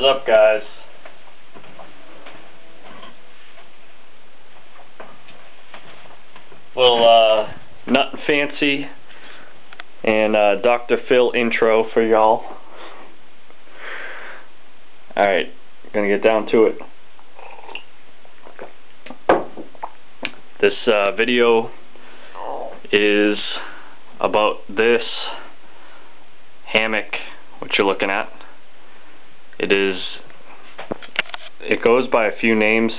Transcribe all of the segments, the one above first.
What is up, guys? Little nut and fancy and Dr. Phil intro for y'all. Alright, gonna get down to it. This video is about this hammock, what you're looking at. It goes by a few names.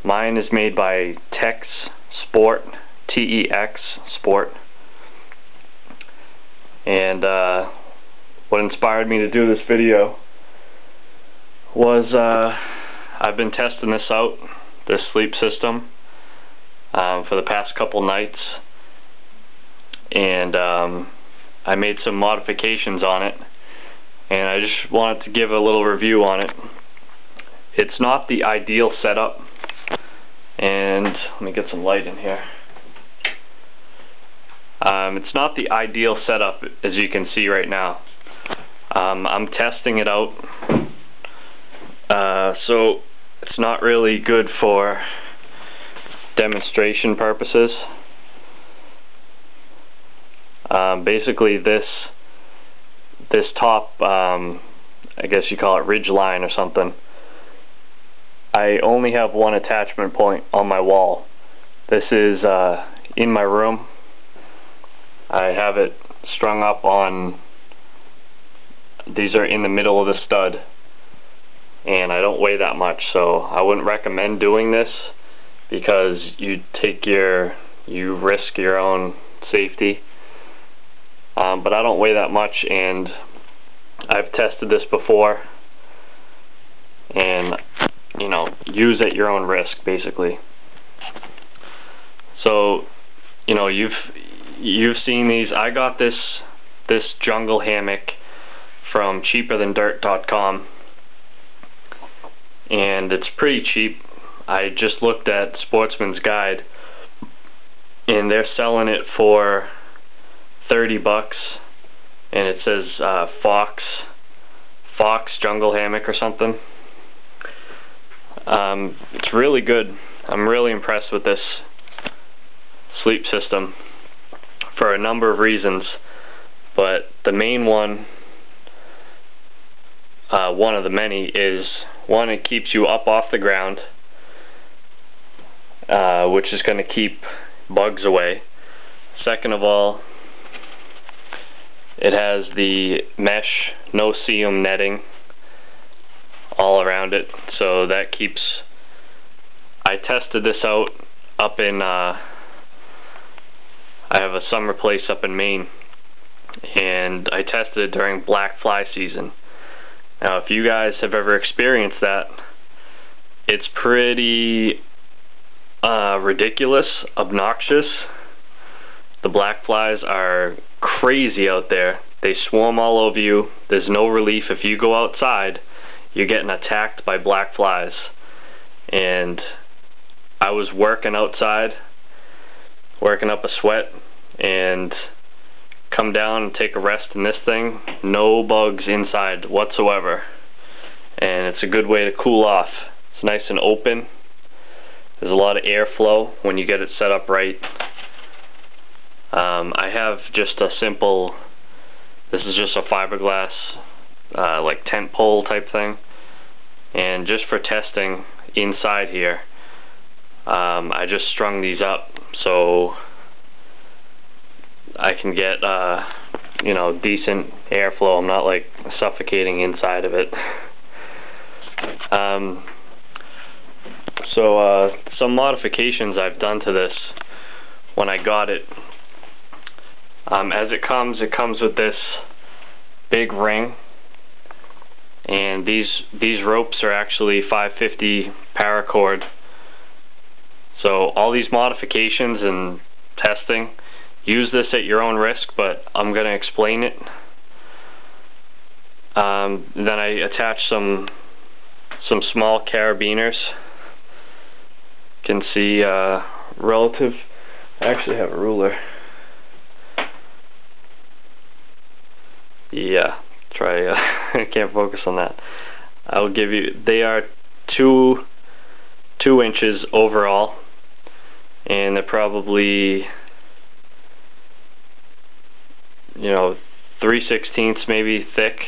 Mine is made by TexSport, T-E-X Sport. And what inspired me to do this video was I've been testing this out, this sleep system, for the past couple nights, and I made some modifications on it, and I just wanted to give a little review on it. It's not the ideal setup, and let me get some light in here. It's not the ideal setup, as you can see right now. I'm testing it out, so it's not really good for demonstration purposes. Basically this top, I guess you call it ridge line or something, I only have one attachment point on my wall. This is in my room. I have it strung up on, these are in the middle of the stud, and I don't weigh that much, so I wouldn't recommend doing this because you risk your own safety. But I don't weigh that much, and I've tested this before, and you know, use at your own risk, basically. So, you know, you've seen these. I got this Jungle Hammock from cheaperthandirt.com, and it's pretty cheap. I just looked at Sportsman's Guide, and they're selling it for $30, and it says Fox Jungle Hammock or something. It's really good. I'm really impressed with this sleep system for a number of reasons, but the main one of the many is, one, it keeps you up off the ground, which is going to keep bugs away. Second of all, it has the mesh no-seam netting all around it, so that keeps. I tested this out up in I have a summer place up in Maine, and I tested it during black fly season. Now, if you guys have ever experienced that, it's pretty ridiculous, obnoxious. The black flies are crazy out there. They swarm all over you. There's no relief. If you go outside, you're getting attacked by black flies. And I was working outside, working up a sweat, and come down and take a rest in this thing. No bugs inside whatsoever. And it's a good way to cool off. It's nice and open. There's a lot of airflow when you get it set up right. I have just a simple, this is just a fiberglass like tent pole type thing, and just for testing inside here, I just strung these up so I can get you know, decent airflow. I'm not like suffocating inside of it. So some modifications I've done to this when I got it. As it comes with this big ring, and these ropes are actually 550 paracord. So all these modifications and testing, use this at your own risk, but I'm going to explain it. Then I attached some small carabiners. You can see relative. I actually have a ruler. Yeah, try I can't focus on that. I'll give you, they are 2 inches overall, and they're probably, you know, 3/16 maybe thick,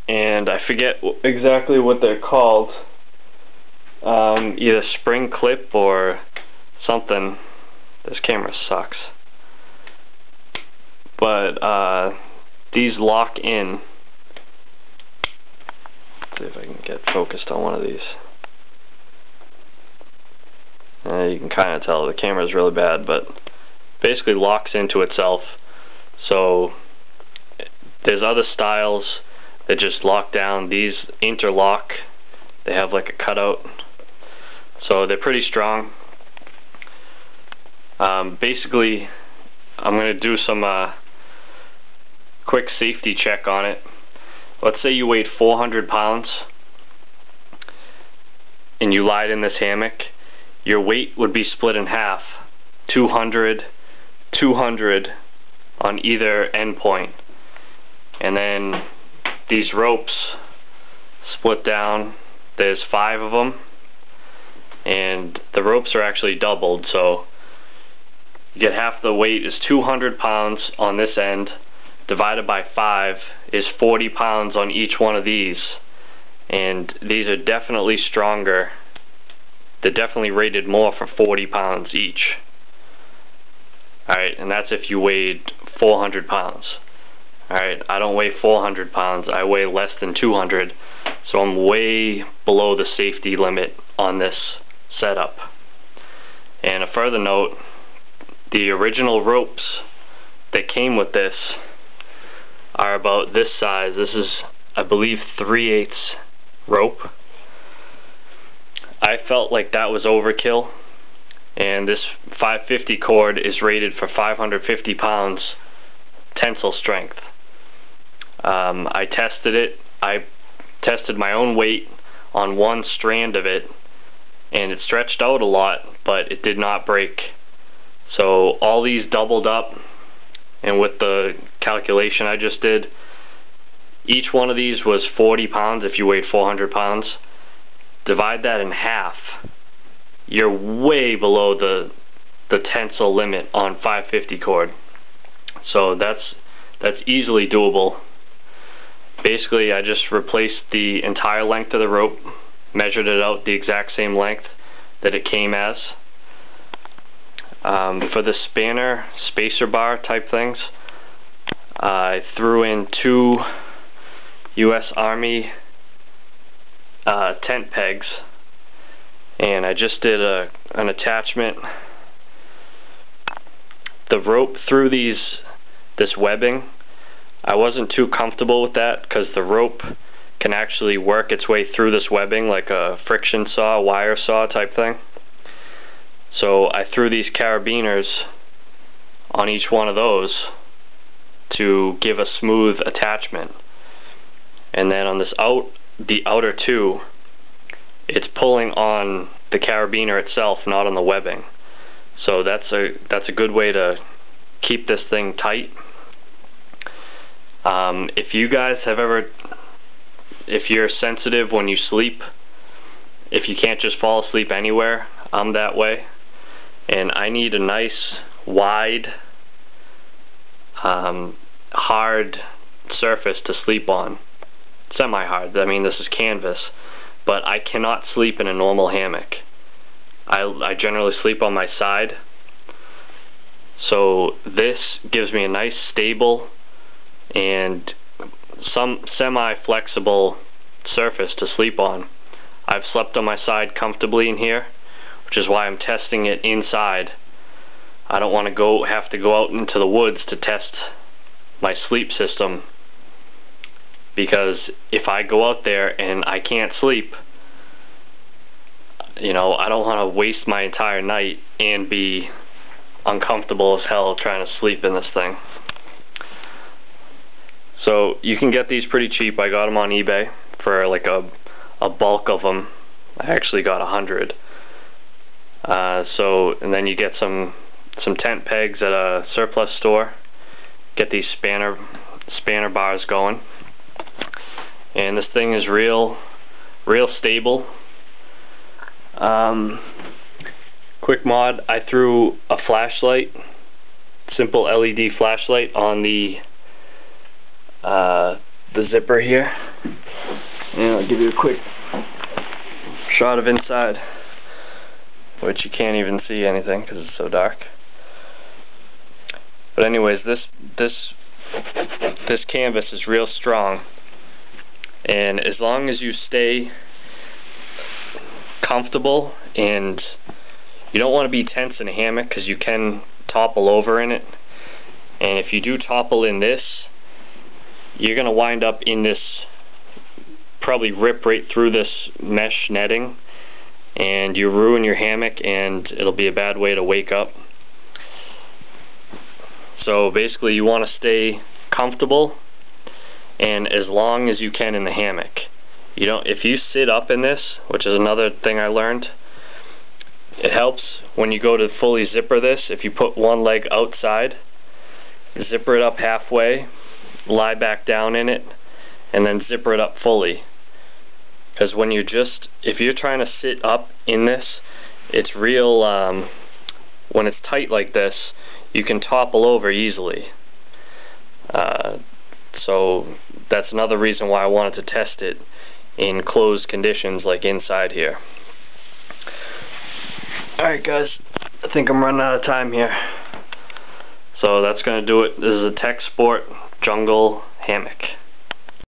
and I forget exactly what they're called, either spring clip or something. This camera sucks, but these lock in. Let's see if I can get focused on one of these. You can kind of tell the camera is really bad, but basically locks into itself. So there's other styles that just lock down. These interlock. They have like a cutout, so they're pretty strong. Basically, I'm going to do some quick safety check on it. Let's say you weighed 400 pounds and you lied in this hammock. Your weight would be split in half, 200, 200 on either end point. And then these ropes split down. There's 5 of them, and the ropes are actually doubled, so you get half the weight is 200 pounds on this end, divided by 5 is 40 pounds on each one of these, and these are definitely stronger. They're definitely rated more for 40 pounds each. Alright, and that's if you weighed 400 pounds. Alright, I don't weigh 400 pounds, I weigh less than 200, so I'm way below the safety limit on this setup. And a further note, the original ropes that came with this are about this size. This is, I believe, 3/8 rope. I felt like that was overkill, and this 550 cord is rated for 550 pounds tensile strength. I tested it. I tested my own weight on one strand of it, and it stretched out a lot, but it did not break. So all these doubled up, and with the calculation I just did, each one of these was 40 pounds if you weighed 400 pounds. Divide that in half, you're way below the tensile limit on 550 cord. So that's easily doable. Basically, I just replaced the entire length of the rope, measured it out the exact same length that it came as. For the spanner, spacer bar type things, I threw in 2 U.S. Army tent pegs, and I just did an attachment. The rope through this webbing, I wasn't too comfortable with that because the rope can actually work its way through this webbing like a friction saw, wire saw type thing. So I threw these carabiners on each one of those to give a smooth attachment. And then on the outer 2, it's pulling on the carabiner itself, not on the webbing. So that's a good way to keep this thing tight. If you guys have if you're sensitive when you sleep, if you can't just fall asleep anywhere, I'm that way, and I need a nice, wide, hard surface to sleep on. Semi-hard, I mean this is canvas, but I cannot sleep in a normal hammock. I generally sleep on my side, so this gives me a nice stable and some semi-flexible surface to sleep on. I've slept on my side comfortably in here, which is why I'm testing it inside. I don't want to have to go out into the woods to test my sleep system, because if I go out there and I can't sleep, you know, I don't want to waste my entire night and be uncomfortable as hell trying to sleep in this thing. So you can get these pretty cheap. I got them on eBay for like a bulk of them. I actually got 100. And then you get some tent pegs at a surplus store. Get these spanner bars going. and this thing is real stable. Quick mod, I threw a flashlight, simple LED flashlight, on the zipper here, and I'll give you a quick shot of inside, which you can't even see anything because it's so dark. But anyways, this canvas is real strong, and as long as you stay comfortable, and you don't want to be tense in a hammock because you can topple over in it, and if you do topple in this, you're going to wind up in this, probably rip right through this mesh netting, and you ruin your hammock, and it'll be a bad way to wake up. So basically you want to stay comfortable and as long as you can in the hammock. If you sit up in this, which is another thing I learned, it helps when you go to fully zipper this. If you put one leg outside, zipper it up halfway, lie back down in it, and then zipper it up fully. Because when if you're trying to sit up in this, it's real, when it's tight like this, you can topple over easily. So that's another reason why I wanted to test it in closed conditions like inside here. Alright guys, I think I'm running out of time here. So that's going to do it. This is a TexSport Jungle Hammock.